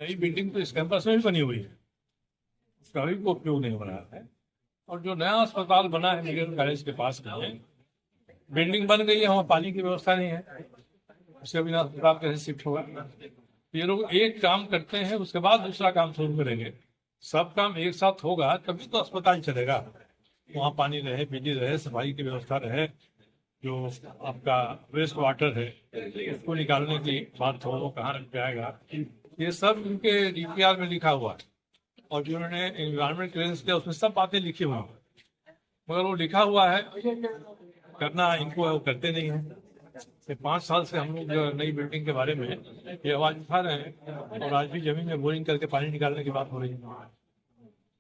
नई बिल्डिंग तो इस कैंपस में भी बनी हुई है, उसका भी कोई उपयोग नहीं हो रहा है। और जो नया अस्पताल बना है मेडिकल कॉलेज के पास में, बिल्डिंग बन गई है, वहाँ पानी की व्यवस्था नहीं है, उसके बिना अस्पताल कैसे शिफ्ट होगा। ये लोग एक काम करते हैं, उसके बाद दूसरा काम शुरू करेंगे। सब काम एक साथ होगा तभी तो अस्पताल चलेगा। वहाँ पानी रहे, बिजली रहे, सफाई की व्यवस्था रहे, जो आपका वेस्ट वाटर है उसको निकालने की बात हो, वो कहाँ रख जाएगा, ये सब उनके डीपीआर में लिखा हुआ है। और जो उन्होंने एनवायरमेंट क्लियरेंस किया उसमें सब बातें लिखी हुई हैं, मगर वो लिखा हुआ है, करना इनको है, वो करते नहीं है। 5 साल से हम लोग नई बिल्डिंग के बारे में ये आवाज उठा रहे हैं, और आज भी जमीन में बोरिंग करके पानी निकालने की बात हो रही है।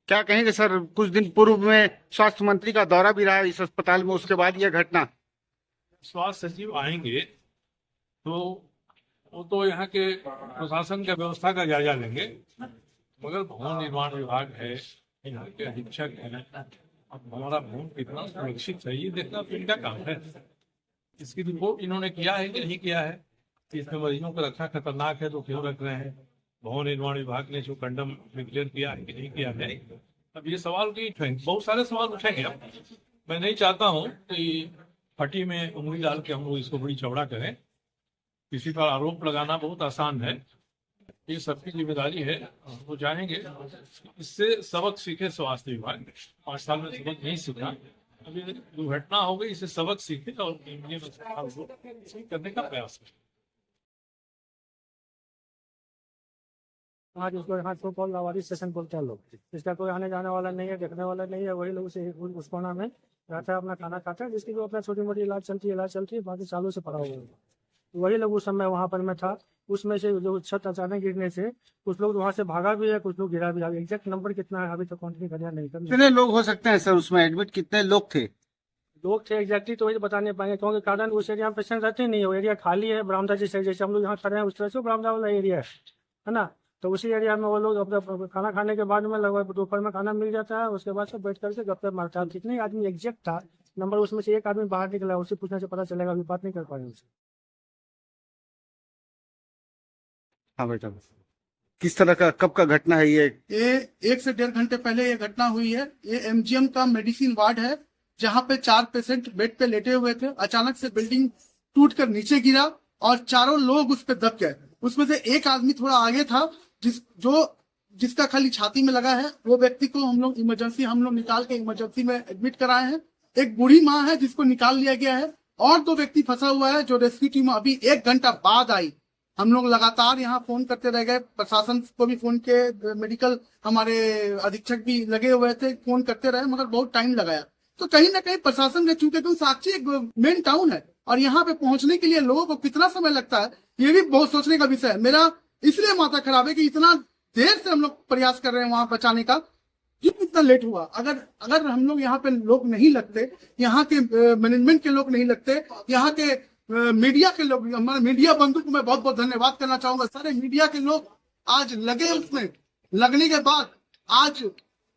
क्या कहेंगे सर, कुछ दिन पूर्व में स्वास्थ्य मंत्री का दौरा भी रहा इस अस्पताल में, उसके बाद यह घटना। स्वास्थ्य सचिव आएंगे तो वो तो यहाँ के प्रशासन की व्यवस्था का जायजा लेंगे, मगर भवन निर्माण विभाग है, यहाँ के अधीक्षक है, अब हमारा भवन कितना सुरक्षित है ये देखना तो इनका काम है। इसकी रिपोर्ट इन्होंने किया है कि नहीं किया है, इसमें मरीजों को रखना खतरनाक है तो क्यों रख रहे हैं, भवन निर्माण विभाग ने जो कंडम डिक्लेयर किया है कि नहीं किया है। अब ये सवाल की बहुत सारे सवाल उठेंगे। अब मैं नहीं चाहता हूँ कि फटी में उंगली डाल के हम लोग इसको बड़ी चौड़ा करें। किसी पर आरोप लगाना बहुत आसान है, ये सबकी जिम्मेदारी है। वो चाहेंगे इससे सबक सीखे स्वास्थ्य विभाग, 5 साल में सबक नहीं सीखा, अभी दुर्घटना हो गई, इससे सबक सीखे और करने का प्रयास करें। आज उसको यहाँ सो कॉल लावारी स्टेशन बोलते हैं लोग, इसका कोई आने जाने वाला नहीं है, देखने वाला नहीं है। वही लोग उस कोना में रहता है, अपना खाना खाता है, जिसकी जो अपना छोटी मोटी इलाज चलती है, बाकी सालों से पड़ा हुआ है। वही लोग उस समय वहाँ पर मैं था, उसमें से जो छत अचानक गिरने से कुछ लोग वहाँ से भागा भी है, कुछ लोग गिरा भी है। एग्जैक्ट नंबर कितना है अभी तक काउंटिंग करना नहीं कर। कितने लोग हो सकते हैं सर उसमें एडमिट, कितने लोग थे? लोग थे एग्जैक्टली तो वही बता नहीं पाएंगे, क्योंकि कारण उस एरिया में पेशेंट रहते नहीं है। वो एरिया खाली है, बरामदा जैसे हम लोग यहाँ खड़े हैं उस तरह से बरामदा वाला एरिया है ना। तो उसी एरिया में वो लोग अपना खाना खाने के बाद में लगभग दोपहर में खाना मिल जाता है, उसके बाद से बैठ करके गप्पे मारता है। कितने आदमी एग्जैक्ट था नंबर, उसमें से एक आदमी बाहर निकला, उससे पूछने से पता चलेगा, अभी बात नहीं कर पाए उससे। हाँ बेटा, किस तरह का, कब का घटना है ये? 1 से 1.5 घंटे पहले ये घटना हुई है। ये एमजीएम का मेडिसिन वार्ड है, जहाँ पे 4 पेशेंट बेड पे लेटे हुए थे। अचानक से बिल्डिंग टूटकर नीचे गिरा और चारों लोग उस पे दब गए। उसमें से एक आदमी थोड़ा आगे था, जिसका खाली छाती में लगा है। वो व्यक्ति को हम लोग निकाल के इमरजेंसी में एडमिट कराए हैं। एक बूढ़ी माँ है जिसको निकाल लिया गया है, और 2 व्यक्ति फंसा हुआ है जो रेस्क्यू टीम अभी 1 घंटा बाद आई। हम लोग लगातार यहाँ फोन करते रह गए, प्रशासन को भी फोन किए, मेडिकल हमारे अधीक्षक भी लगे हुए थे, फोन करते रहे, मगर बहुत टाइम लगाया। तो कहीं ना कहीं प्रशासन ने, चूंकि साक्षी एक मेन टाउन है और यहाँ पे पहुंचने के लिए लोगों को कितना समय लगता है, ये भी बहुत सोचने का विषय है। मेरा इसलिए माथा खराब है कि इतना देर से हम लोग प्रयास कर रहे हैं वहां बचाने का, क्यों इतना लेट हुआ। अगर हम लोग यहाँ पे लोग नहीं लगते, यहाँ के मैनेजमेंट के लोग नहीं लगते, यहाँ के मीडिया के लोग, हमारे मीडिया बंधु को मैं बहुत बहुत धन्यवाद करना चाहूंगा। सारे मीडिया के लोग आज लगे, उसमें लगने के बाद आज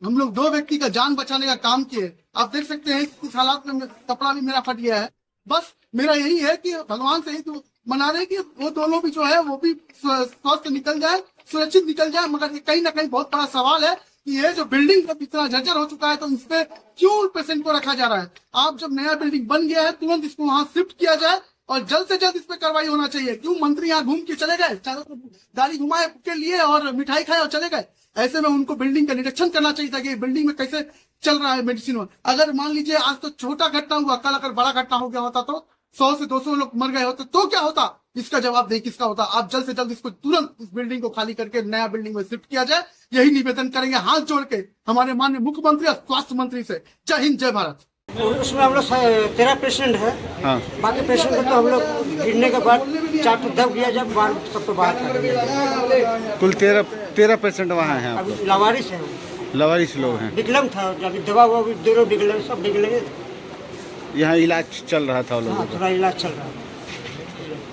हम लोग 2 व्यक्ति का जान बचाने का काम किए। आप देख सकते हैं इस हालात में कपड़ा भी मेरा फट गया है। बस मेरा यही है कि भगवान से ही तो मना रहे कि वो दोनों भी जो है वो भी स्वस्थ निकल जाए, सुरक्षित निकल जाए। मगर ये कहीं ना कहीं बहुत बड़ा सवाल है कि ये जो बिल्डिंग का इतना जर्जर हो चुका है, तो इस पे क्यों पेशेंट को रखा जा रहा है। आप जब नया बिल्डिंग बन गया है, तुरंत इसको वहां शिफ्ट किया जाए और जल्द से जल्द इस पे कार्रवाई होना चाहिए। क्यों मंत्री यहाँ घूम के चले गए, चारों गाड़ी घुमाए के लिए और मिठाई खाए और चले गए। ऐसे में उनको बिल्डिंग का निरीक्षण करना चाहिए था कि बिल्डिंग में कैसे चल रहा है मेडिसिन। अगर मान लीजिए आज तो छोटा घटना हुआ, कल अगर बड़ा घटना हो गया होता तो 100 से 200 लोग मर गए होते तो क्या होता, इसका जवाब नहीं किसका होता। आप जल्द से जल्द इसको तुरंत इस बिल्डिंग को खाली करके नया बिल्डिंग में शिफ्ट किया जाए, यही निवेदन करेंगे हाथ जोड़ के हमारे माननीय मुख्यमंत्री और स्वास्थ्य मंत्री से। जय हिंद, जय भारत। उसमें हम लोग 13 पेशेंट है। हाँ। बाकी पेशेंट को तो हम लोग गिरने के बाद 4 तो दब गया, जब सबको बाहर कर दिया। कुल 13 पेशेंट वहाँ हैं। अभी लवारिस है, लवारिस लोग हैं। विकलम था, अभी दवा हुआ, 2 लोग विकलम, सब विकलम। यहाँ इलाज चल रहा था लोगों का? थोड़ा इलाज चल रहा है।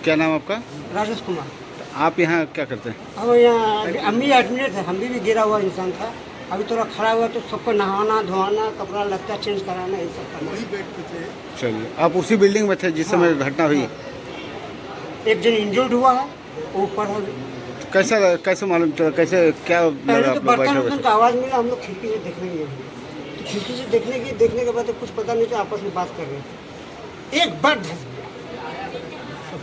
क्या नाम आपका? राजेश कुमार। आप यहाँ क्या करते हैं? हम यहाँ अम्मी एडमिट थे, हम भी गिरा हुआ इंसान था। अभी थोड़ा खड़ा हुआ तो सबको नहाना धोना, कपड़ा लत्ता चेंज कराना, ये सब करना। वही बेड पे थे। चलिए, आप उसी बिल्डिंग में थे जिस समय घटना हुई? एक जन इंजर्ड हुआ है, ऊपर है। कैसा कैसे मालूम चला, कैसे क्या पहले लगा तो आप लोग बर्तन बैठे उर्तन बैठे? का आवाज मिला, हम लोग खिड़की से देखने गए तो खिड़की से देखने के बाद तो कुछ पता नहीं था, आपस में बात कर रहे थे। एक बार धस गया,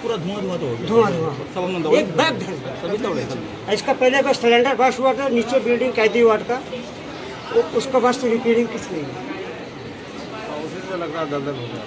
पूरा धुआं धुआं तो हो गया। धुआं सब हम लोग धुआं, दौड़े एक बार धस गया। सभी दौड़े सब। इसका पहले का सिलेंडर बस्ट हुआ था नीचे बिल्डिंग कैदी वार्ड का, उसका बस रिपेयरिंग कुछ नहीं है। उसी से लग रहा दर्द हो गया।